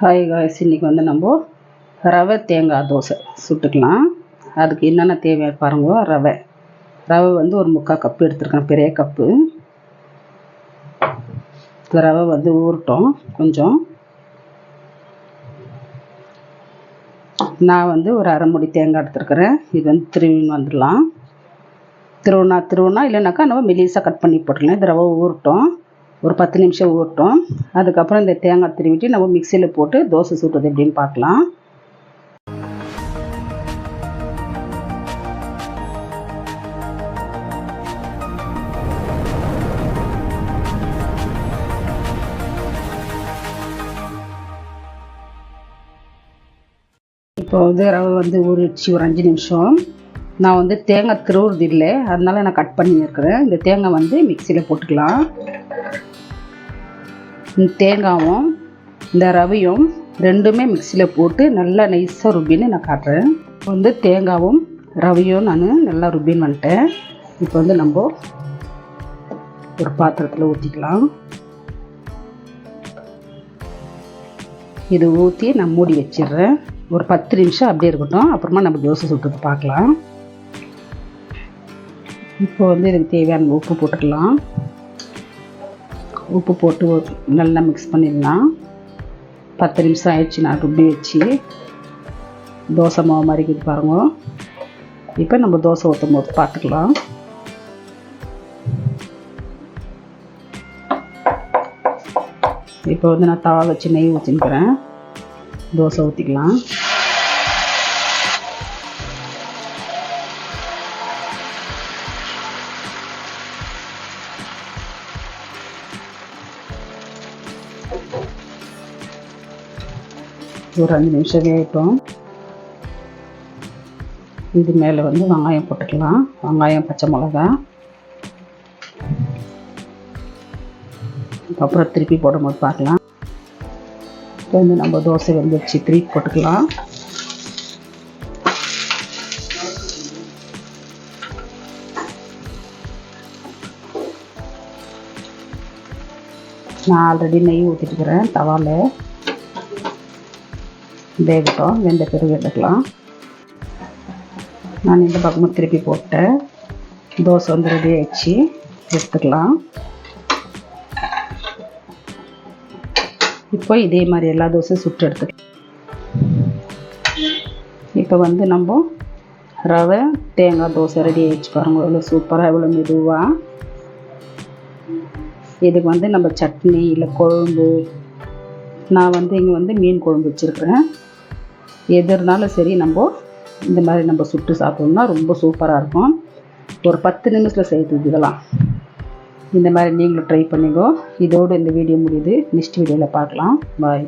Hi guys, இன்றைக்கி வந்து நம்ம ரவை தேங்காய் தோசை சுட்டுக்கலாம். அதுக்கு என்னென்ன தேவை பாருங்க. ரவை வந்து ஒரு 3/4 கப்பு எடுத்துருக்கேன், பெரிய கப்பு. இந்த ரவை வந்து ஊறட்டும் கொஞ்சம். நான் வந்து ஒரு அரை மூடி தேங்காய் எடுத்துருக்கிறேன். இது வந்து திருவின்னு வந்துடலாம். திருவுனா இல்லைனாக்கா நம்ம மெலிசாக கட் பண்ணி போட்டுக்கலாம். இந்த ரவை ஊறட்டும், ஒரு 10 நிமிஷம் ஊறட்டும். அதுக்கப்புறம் இந்த தேங்காய் திருவிட்டு நம்ம மிக்சியில் போட்டு தோசை சுட்டுறது எப்படின்னு பார்க்கலாம். இப்போ வந்து ரவை வந்து ஊறிடுச்சு ஒரு 5 நிமிஷம். நான் வந்து தேங்காய் திருவுறது இல்லை, அதனால நான் கட் பண்ணி இருக்கிறேன். இந்த தேங்காய் வந்து மிக்சியில் போட்டுக்கலாம். இந்த தேங்காயும் இந்த ரவையும் ரெண்டுமே மிக்சியில் போட்டு நல்லா நைஸாக ருப்பின்னு நான் காட்டுறேன். இப்போ வந்து தேங்காயும் ரவையும் நான் நல்லா ருப்பின்னு வந்துட்டேன். இப்போ வந்து நம்ம ஒரு பாத்திரத்தில் ஊற்றிக்கலாம். இது ஊற்றி நான் மூடி வச்சிடுறேன். ஒரு 10 நிமிஷம் அப்படியே இருக்கட்டும். அப்புறமா நம்ம தோசை சுட்டுறது பார்க்கலாம். இப்போ வந்து இதுக்கு தேவையான உப்பு போட்டுக்கலாம். உப்பு போட்டு நல்லா மிக்ஸ் பண்ணிடலாம். 10 நிமிஷம் ஆயிடுச்சு. நான் ருப்பி வச்சு தோசை மாவு மாதிரி இது பாருங்க. இப்போ நம்ம தோசை ஊற்றும் போது பார்த்துக்கலாம். இப்போ வந்து நான் தவா வச்சு நெய் ஊற்றிக்கிறேன். தோசை ஊற்றிக்கலாம். ஒரு 5 நிமிஷம் வேகட்டும். இது மேலே வந்து வெங்காயம் போட்டுக்கலாம். வெங்காயம், பச்சை மிளகா. அப்புறம் திருப்பி போடும்போது பார்க்கலாம். இப்போ வந்து நம்ம தோசை வந்துடுச்சு, திருப்பி போட்டுக்கலாம். நான் ஆல்ரெடி நெய் ஊற்றிட்டுக்கிறேன் தவாவில். வேகட்டும், வெந்த பிறகு எடுத்துக்கலாம். நான் இந்த பக்கமும் திருப்பி போட்டேன். தோசை வந்து ரெடி ஆகிடுச்சு, எடுத்துக்கலாம். இப்போ இதே மாதிரி எல்லா தோசையும் சுட்டு எடுத்துக்கலாம். இப்போ வந்து நம்ம ரவை தேங்காய் தோசை ரெடி ஆகிடுச்சு பாருங்கள். எவ்வளோ சூப்பராக, எவ்வளோ மெதுவாக. இதுக்கு வந்து நம்ம சட்னி இல்லை குழம்பு, நான் வந்து இங்கே வந்து மீன் குழம்பு வச்சுருக்கிறேன். எது இருந்தாலும் சரி, நம்ம இந்த மாதிரி நம்ம சுட்டு சாப்பிட்டோம்னா ரொம்ப சூப்பராக இருக்கும். ஒரு 10 நிமிஷத்தில் செய்கிறது இதெல்லாம். இந்த மாதிரி நீங்களும் ட்ரை பண்ணிக்கோ. இதோடு இந்த வீடியோ முடியுது. நெக்ஸ்ட் வீடியோவில் பார்க்கலாம். பாய்.